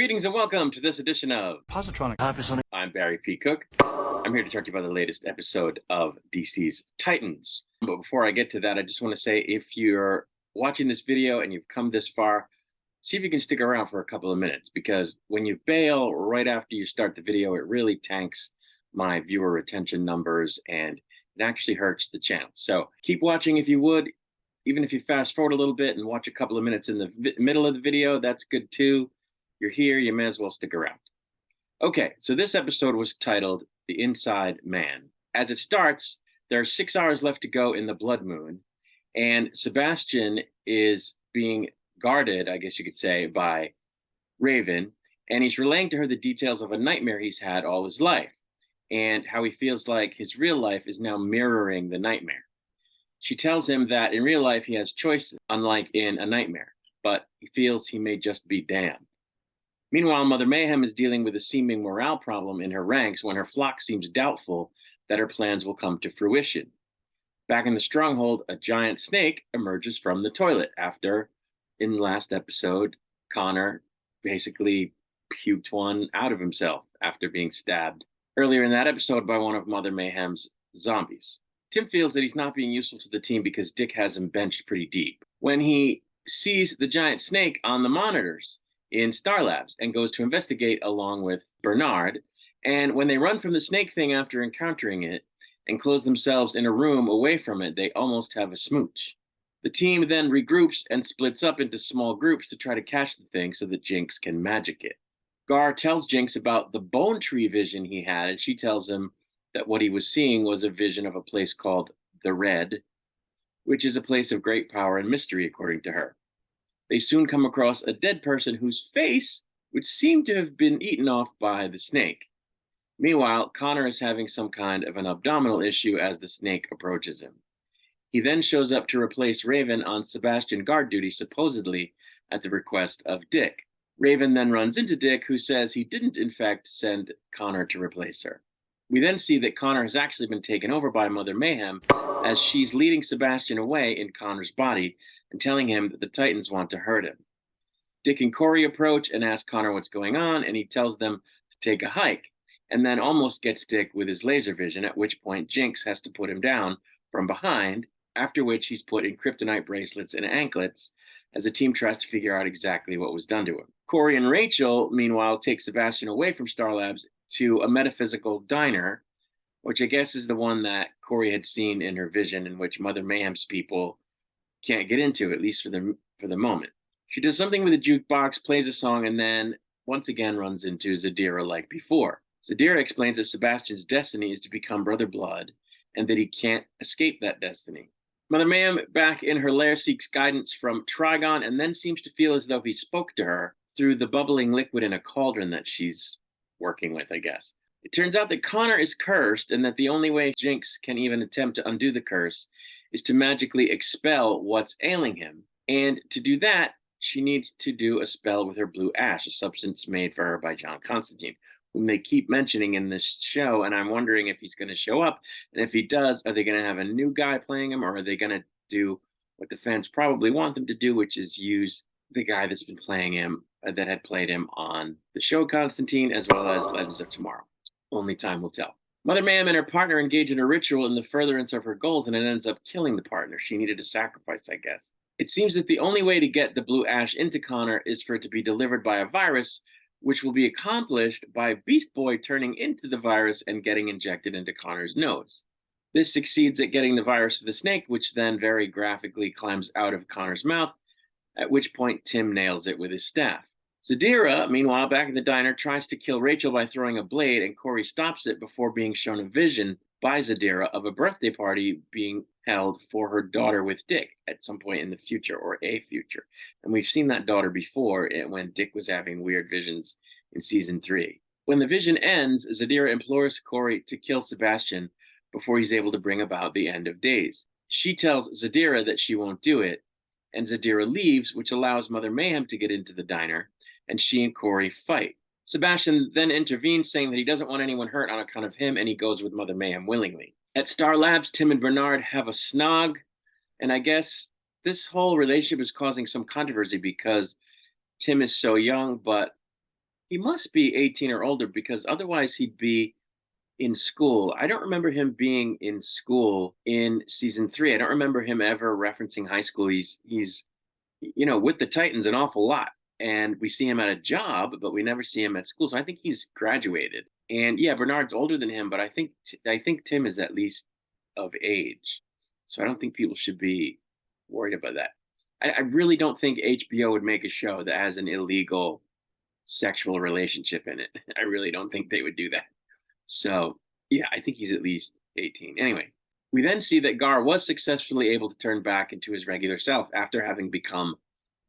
Greetings and welcome to this edition of Positronic. I'm Barry P. Cook. I'm here to talk to you about the latest episode of DC's Titans. But before I get to that, I just want to say if you're watching this video and you've come this far, see if you can stick around for a couple of minutes, because when you bail right after you start the video, it really tanks my viewer retention numbers and it actually hurts the channel. So keep watching if you would. Even if you fast forward a little bit and watch a couple of minutes in the middle of the video, that's good too. You're here, you may as well stick around. Okay, so this episode was titled The Inside Man. As it starts, there are 6 hours left to go in the blood moon, and Sebastian is being guarded, I guess you could say, by Raven, and he's relaying to her the details of a nightmare he's had all his life, and how he feels like his real life is now mirroring the nightmare. She tells him that in real life he has choices, unlike in a nightmare, but he feels he may just be damned. Meanwhile, Mother Mayhem is dealing with a seeming morale problem in her ranks when her flock seems doubtful that her plans will come to fruition. Back in the stronghold, a giant snake emerges from the toilet after, in the last episode, Connor basically puked one out of himself after being stabbed earlier in that episode by one of Mother Mayhem's zombies. Tim feels that he's not being useful to the team because Dick has him benched pretty deep. When he sees the giant snake on the monitors in Star Labs and goes to investigate along with Bernard, and when they run from the snake thing after encountering it and close themselves in a room away from it, they almost have a smooch. The team then regroups and splits up into small groups to try to catch the thing so that Jinx can magic it. Gar tells Jinx about the bone tree vision he had, and she tells him that what he was seeing was a vision of a place called the Red, which is a place of great power and mystery, according to her. They soon come across a dead person whose face would seem to have been eaten off by the snake. Meanwhile, Connor is having some kind of an abdominal issue as the snake approaches him. He then shows up to replace Raven on Sebastian guard duty, supposedly at the request of Dick. Raven then runs into Dick, who says he didn't in fact send Connor to replace her. We then see that Connor has actually been taken over by Mother Mayhem as she's leading Sebastian away in Connor's body and telling him that the Titans want to hurt him. Dick and Corey approach and ask Connor what's going on, and he tells them to take a hike, and then almost gets Dick with his laser vision, at which point Jinx has to put him down from behind, after which he's put in kryptonite bracelets and anklets as the team tries to figure out exactly what was done to him. Corey and Rachel, meanwhile, take Sebastian away from Star Labs to a metaphysical diner, which I guess is the one that Corey had seen in her vision, in which Mother Mayhem's people can't get into, at least for the moment. She does something with the jukebox, plays a song, and then once again runs into Zadira like before. Zadira explains that Sebastian's destiny is to become Brother Blood, and that he can't escape that destiny. Mother Mayhem, back in her lair, seeks guidance from Trigon, and then seems to feel as though he spoke to her through the bubbling liquid in a cauldron that she's working with, I guess. It turns out that Connor is cursed, and that the only way Jinx can even attempt to undo the curse is to magically expel what's ailing him. And to do that, she needs to do a spell with her blue ash, a substance made for her by John Constantine, whom they keep mentioning in this show, and I'm wondering if he's going to show up, and if he does, are they going to have a new guy playing him, or are they going to do what the fans probably want them to do, which is use the guy that's been playing him, that had played him on the show Constantine, as well as Legends of Tomorrow. Only time will tell. Mother Mayhem and her partner engage in a ritual in the furtherance of her goals, and it ends up killing the partner. She needed a sacrifice, I guess. It seems that the only way to get the blue ash into Connor is for it to be delivered by a virus, which will be accomplished by Beast Boy turning into the virus and getting injected into Connor's nose. This succeeds at getting the virus to the snake, which then very graphically climbs out of Connor's mouth, at which point Tim nails it with his staff. Zadira, meanwhile, back in the diner, tries to kill Rachel by throwing a blade, and Corey stops it before being shown a vision by Zadira of a birthday party being held for her daughter with Dick at some point in the future, or a future. And we've seen that daughter before when Dick was having weird visions in season 3. When the vision ends, Zadira implores Corey to kill Sebastian before he's able to bring about the end of days. She tells Zadira that she won't do it, and Zadira leaves, which allows Mother Mayhem to get into the diner, and she and Corey fight. Sebastian then intervenes, saying that he doesn't want anyone hurt on account of him, and he goes with Mother Mayhem willingly. At Star Labs, Tim and Bernard have a snog, and I guess this whole relationship is causing some controversy because Tim is so young, but He must be 18 or older because otherwise he'd be in school. I don't remember him being in school in season 3. I don't remember him ever referencing high school. He's with the Titans an awful lot. And we see him at a job, but we never see him at school. So I think he's graduated. And yeah, Bernard's older than him, but I think Tim is at least of age. So I don't think people should be worried about that. I really don't think HBO would make a show that has an illegal sexual relationship in it. I really don't think they would do that. So yeah, I think he's at least 18. Anyway, we then see that Gar was successfully able to turn back into his regular self after having become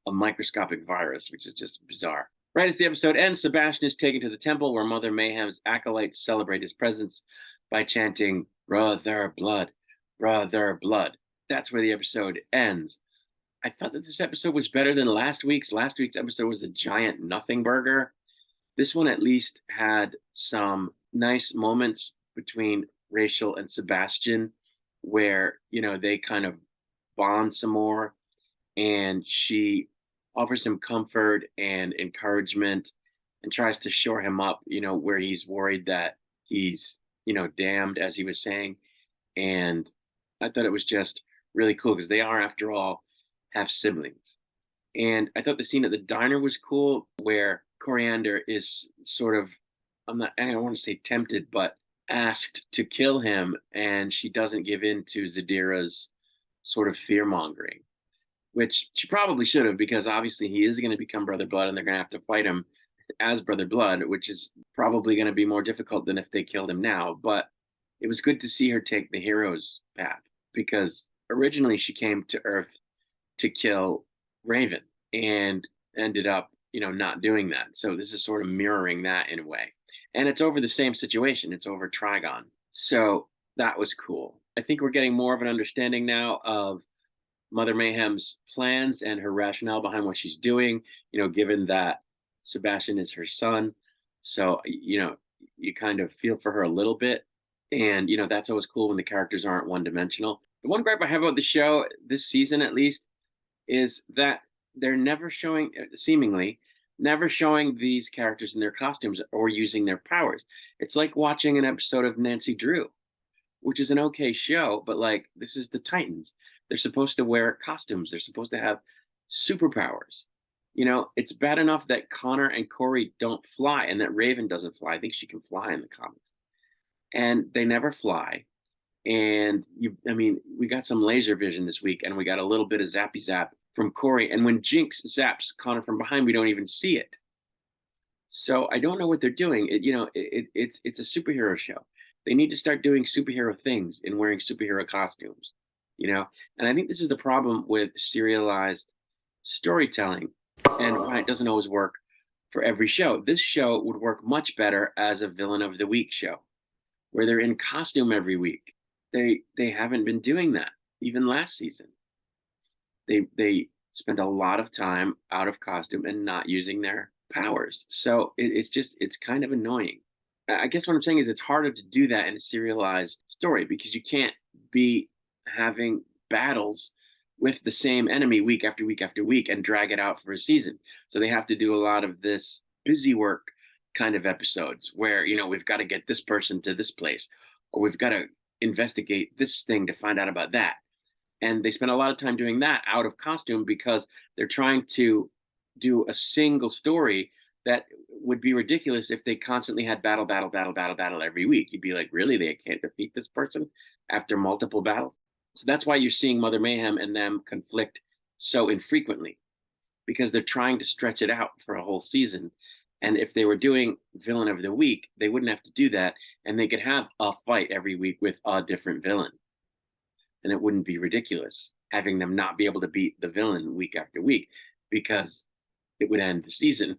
a microscopic virus, which is just bizarre. Right as the episode ends, Sebastian is taken to the temple where Mother Mayhem's acolytes celebrate his presence by chanting, "Brother Blood, Brother Blood." That's where the episode ends. I thought that this episode was better than last week's. Last week's episode was a giant nothing burger. This one at least had some nice moments between Rachel and Sebastian where, they kind of bond some more, and she offers him comfort and encouragement and tries to shore him up, where he's worried that he's, damned, as he was saying. And I thought it was just really cool because they are, after all, half siblings. And I thought the scene at the diner was cool where Coriander is sort of, I don't want to say tempted, but asked to kill him. And she doesn't give in to Zadira's sort of fear mongering, which she probably should have, because obviously he is going to become Brother Blood and they're going to have to fight him as Brother Blood, which is probably going to be more difficult than if they killed him now. But it was good to see her take the hero's path, because originally she came to Earth to kill Raven and ended up, not doing that. So this is sort of mirroring that in a way. And it's over the same situation. It's over Trigon. So that was cool. I think we're getting more of an understanding now of Mother Mayhem's plans and her rationale behind what she's doing, given that Sebastian is her son. So, you kind of feel for her a little bit. And, that's always cool when the characters aren't one dimensional. The one gripe I have about the show, this season at least, is that they're never showing, seemingly, never showing these characters in their costumes or using their powers. It's like watching an episode of Nancy Drew, which is an okay show, but like, this is the Titans. They're supposed to wear costumes. They're supposed to have superpowers. It's bad enough that Connor and Corey don't fly and that Raven doesn't fly. I think she can fly in the comics. And they never fly. And we got some laser vision this week, and we got a little bit of zappy zap from Corey. And when Jinx zaps Connor from behind, we don't even see it. So I don't know what they're doing. It's a superhero show. They need to start doing superhero things and wearing superhero costumes, And I think this is the problem with serialized storytelling and why it doesn't always work for every show. This show would work much better as a villain of the week show, where they're in costume every week. They haven't been doing that. Even last season, they spent a lot of time out of costume and not using their powers. So it's kind of annoying. I guess what I'm saying is it's harder to do that in a serialized story because you can't be having battles with the same enemy week after week after week and drag it out for a season. So they have to do a lot of this busy work kind of episodes where, we've got to get this person to this place, or we've got to investigate this thing to find out about that. And they spend a lot of time doing that out of costume because they're trying to do a single story that would be ridiculous if they constantly had battle every week. You'd be like, really? They can't defeat this person after multiple battles? So that's why you're seeing Mother Mayhem and them conflict so infrequently, because they're trying to stretch it out for a whole season. And if they were doing villain of the week, they wouldn't have to do that. And they could have a fight every week with a different villain. And it wouldn't be ridiculous having them not be able to beat the villain week after week, because it would end the season.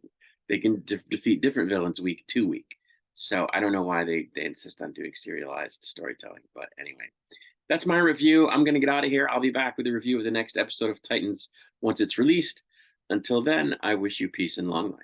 They can defeat different villains week to week. So I don't know why they insist on doing serialized storytelling. But anyway, that's my review. I'm going to get out of here. I'll be back with a review of the next episode of Titans once it's released. Until then, I wish you peace and long life.